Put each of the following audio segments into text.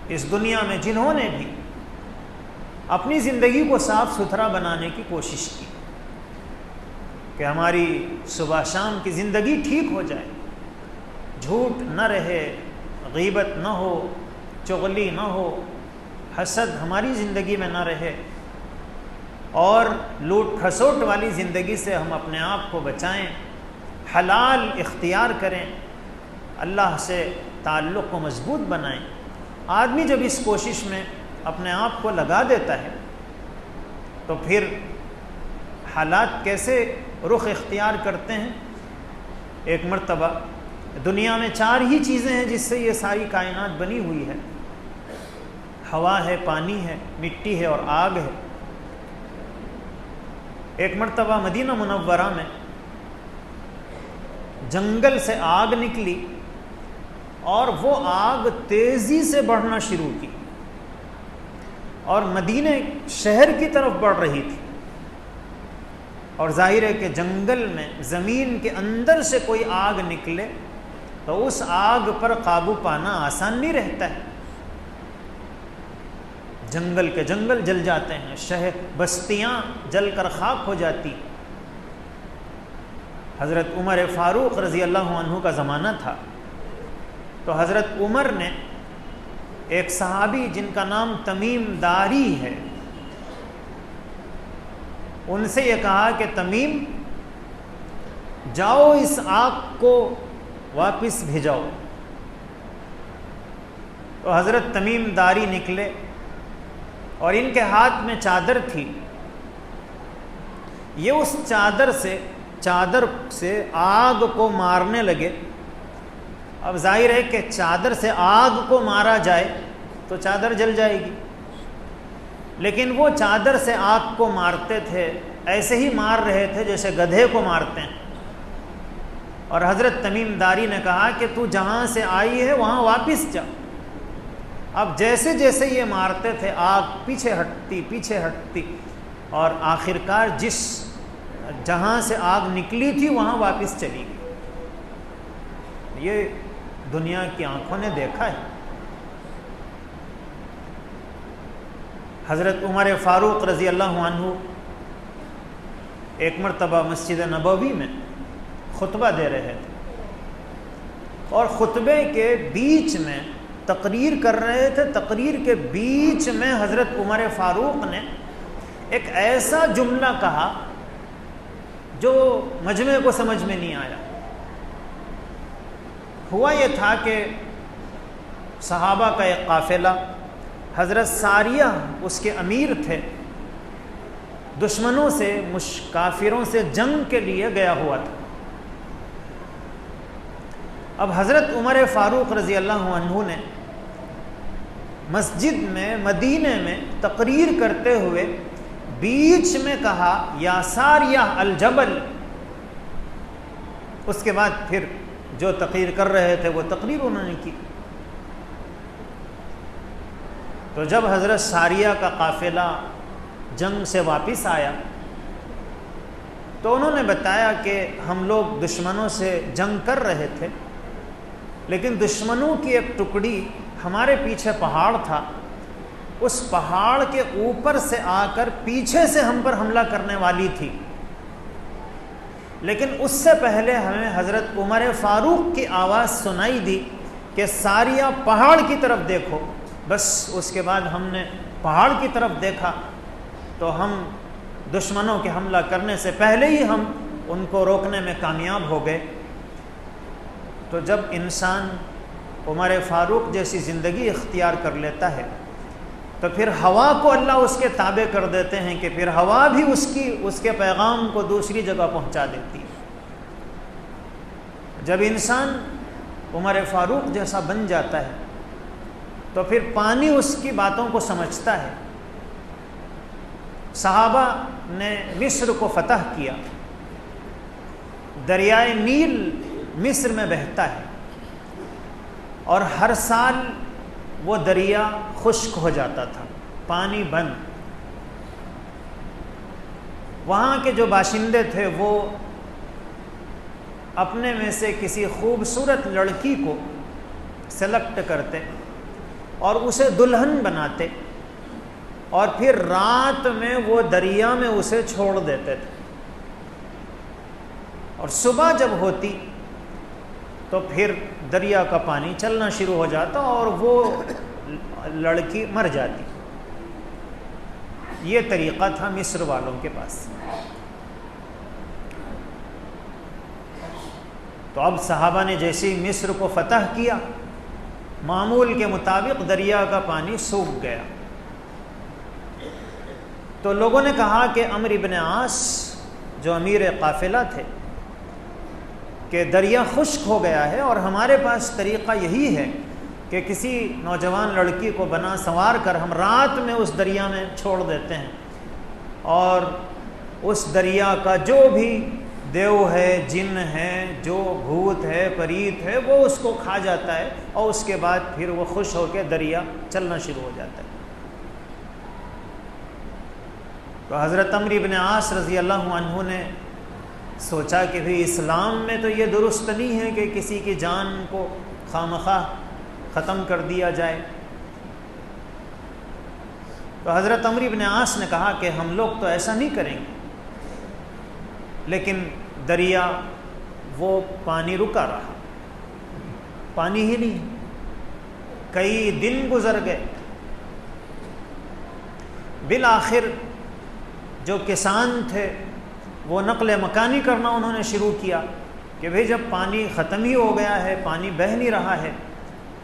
اس دنیا میں جنہوں نے بھی اپنی زندگی کو صاف ستھرا بنانے کی کوشش کی کہ ہماری صبح شام کی زندگی ٹھیک ہو جائے، جھوٹ نہ رہے، غیبت نہ ہو، چغلی نہ ہو، حسد ہماری زندگی میں نہ رہے، اور لوٹ کھسوٹ والی زندگی سے ہم اپنے آپ کو بچائیں، حلال اختیار کریں، اللہ سے تعلق کو مضبوط بنائیں۔ آدمی جب اس کوشش میں اپنے آپ کو لگا دیتا ہے تو پھر حالات کیسے رخ اختیار کرتے ہیں۔ ایک مرتبہ دنیا میں 4 ہی چیزیں ہیں جس سے یہ ساری کائنات بنی ہوئی ہے، ہوا ہے، پانی ہے، مٹی ہے اور آگ ہے۔ ایک مرتبہ مدینہ منورہ میں جنگل سے آگ نکلی اور وہ آگ تیزی سے بڑھنا شروع کی اور مدینہ شہر کی طرف بڑھ رہی تھی، اور ظاہر ہے کہ جنگل میں زمین کے اندر سے کوئی آگ نکلے تو اس آگ پر قابو پانا آسان نہیں رہتا ہے۔ جنگل کے جنگل جل جاتے ہیں، شہر بستیاں جل کر خاک ہو جاتی۔ حضرت عمر فاروق رضی اللہ عنہ کا زمانہ تھا، تو حضرت عمر نے ایک صحابی جن کا نام تمیم داری ہے، ان سے یہ کہا کہ تمیم جاؤ اس آگ کو واپس بھیجاؤ۔ تو حضرت تمیم داری نکلے اور ان کے ہاتھ میں چادر تھی، یہ اس چادر سے آگ کو مارنے لگے۔ اب ظاہر ہے کہ چادر سے آگ کو مارا جائے تو چادر جل جائے گی، لیکن وہ چادر سے آگ کو مارتے تھے، ایسے ہی مار رہے تھے جیسے گدھے کو مارتے ہیں۔ اور حضرت تمیم داری نے کہا کہ تو جہاں سے آئی ہے وہاں واپس جا۔ اب جیسے جیسے یہ مارتے تھے آگ پیچھے ہٹتی اور آخرکار جہاں سے آگ نکلی تھی وہاں واپس چلی گئی۔ یہ دنیا کی آنکھوں نے دیکھا ہے۔ حضرت عمر فاروق رضی اللہ عنہ ایک مرتبہ مسجد نبوی میں خطبہ دے رہے تھے، اور خطبے کے بیچ میں تقریر کر رہے تھے۔ تقریر کے بیچ میں حضرت عمر فاروق نے ایک ایسا جملہ کہا جو مجمع کو سمجھ میں نہیں آیا۔ ہوا یہ تھا کہ صحابہ کا ایک قافلہ، حضرت ساریہ اس کے امیر تھے، دشمنوں سے کافروں سے جنگ کے لیے گیا ہوا تھا۔ اب حضرت عمر فاروق رضی اللہ عنہ نے مسجد میں مدینے میں تقریر کرتے ہوئے بیچ میں کہا یا ساریہ الجبل۔ اس کے بعد پھر جو تقریر کر رہے تھے وہ تقریر انہوں نے کی۔ تو جب حضرت ساریہ کا قافلہ جنگ سے واپس آیا تو انہوں نے بتایا کہ ہم لوگ دشمنوں سے جنگ کر رہے تھے، لیکن دشمنوں کی ایک ٹکڑی ہمارے پیچھے پہاڑ تھا، اس پہاڑ کے اوپر سے آ کر پیچھے سے ہم پر حملہ کرنے والی تھی، لیکن اس سے پہلے ہمیں حضرت عمر فاروق کی آواز سنائی دی کہ ساریہ پہاڑ کی طرف دیکھو۔ بس اس کے بعد ہم نے پہاڑ کی طرف دیکھا تو ہم دشمنوں کے حملہ کرنے سے پہلے ہی ہم ان کو روکنے میں کامیاب ہو گئے۔ تو جب انسان عمر فاروق جیسی زندگی اختیار کر لیتا ہے تو پھر ہوا کو اللہ اس کے تابع کر دیتے ہیں کہ پھر ہوا بھی اس کے پیغام کو دوسری جگہ پہنچا دیتی ہے۔ جب انسان عمر فاروق جیسا بن جاتا ہے تو پھر پانی اس کی باتوں کو سمجھتا ہے۔ صحابہ نے مصر کو فتح کیا، دریائے نیل مصر میں بہتا ہے اور ہر سال وہ دریا خشک ہو جاتا تھا، پانی بند۔ وہاں کے جو باشندے تھے وہ اپنے میں سے کسی خوبصورت لڑکی کو سلیکٹ کرتے اور اسے دلہن بناتے اور پھر رات میں وہ دریا میں اسے چھوڑ دیتے تھے، اور صبح جب ہوتی تو پھر دریا کا پانی چلنا شروع ہو جاتا اور وہ لڑکی مر جاتی۔ یہ طریقہ تھا مصر والوں کے پاس۔ تو اب صحابہ نے جیسے ہی مصر کو فتح کیا، معمول کے مطابق دریا کا پانی سوکھ گیا۔ تو لوگوں نے کہا کہ عمرو بن عاص جو امیر قافلہ تھے کہ دریا خشک ہو گیا ہے اور ہمارے پاس طریقہ یہی ہے کہ کسی نوجوان لڑکی کو بنا سنوار کر ہم رات میں اس دریا میں چھوڑ دیتے ہیں، اور اس دریا کا جو بھی دیو ہے، جن ہے، جو بھوت ہے، پریت ہے، وہ اس کو کھا جاتا ہے اور اس کے بعد پھر وہ خوش ہو کے دریا چلنا شروع ہو جاتا ہے۔ تو حضرت عمرو بن عاص رضی اللہ عنہ نے سوچا کہ بھی اسلام میں تو یہ درست نہیں ہے کہ کسی کی جان کو خواہ ختم کر دیا جائے۔ تو حضرت عمرو بن عاص نے کہا کہ ہم لوگ تو ایسا نہیں کریں گے، لیکن دریا وہ پانی رکا رہا، پانی ہی نہیں، کئی دن گزر گئے۔ بالآخر جو کسان تھے وہ نقل مکانی کرنا انہوں نے شروع کیا کہ بھئی جب پانی ختم ہی ہو گیا ہے، پانی بہہ نہیں رہا ہے،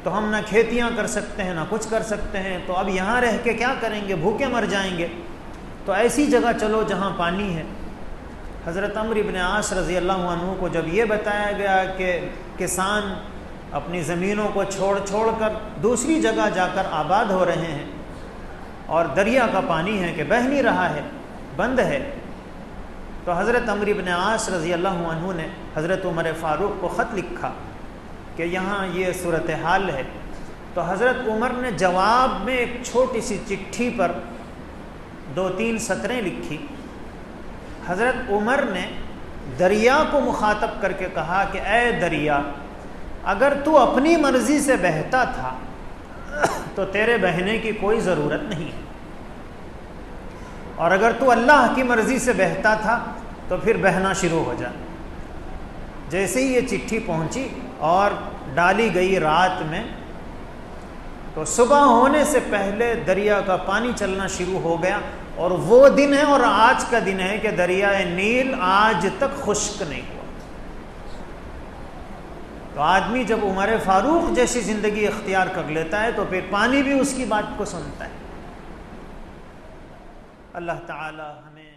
تو ہم نہ کھیتیاں کر سکتے ہیں نہ کچھ کر سکتے ہیں، تو اب یہاں رہ کے کیا کریں گے، بھوکے مر جائیں گے، تو ایسی جگہ چلو جہاں پانی ہے۔ حضرت عمرو بن عاص رضی اللہ عنہ کو جب یہ بتایا گیا کہ کسان اپنی زمینوں کو چھوڑ کر دوسری جگہ جا کر آباد ہو رہے ہیں اور دریا کا پانی ہے کہ بہہ نہیں رہا ہے، بند ہے، تو حضرت عمرو بن عاص رضی اللہ عنہ نے حضرت عمر فاروق کو خط لکھا کہ یہاں یہ صورتحال ہے۔ تو حضرت عمر نے جواب میں ایک چھوٹی سی چٹھی پر 2-3 سطریں لکھی۔ حضرت عمر نے دریا کو مخاطب کر کے کہا کہ اے دریا، اگر تو اپنی مرضی سے بہتا تھا تو تیرے بہنے کی کوئی ضرورت نہیں، اور اگر تو اللہ کی مرضی سے بہتا تھا تو پھر بہنا شروع ہو جا۔ جیسے ہی یہ چٹھی پہنچی اور ڈالی گئی رات میں، تو صبح ہونے سے پہلے دریا کا پانی چلنا شروع ہو گیا، اور وہ دن ہے اور آج کا دن ہے کہ دریائے نیل آج تک خشک نہیں ہوا۔ تو آدمی جب عمر فاروق جیسی زندگی اختیار کر لیتا ہے تو پھر پانی بھی اس کی بات کو سنتا ہے۔ اللہ تعالی ہمیں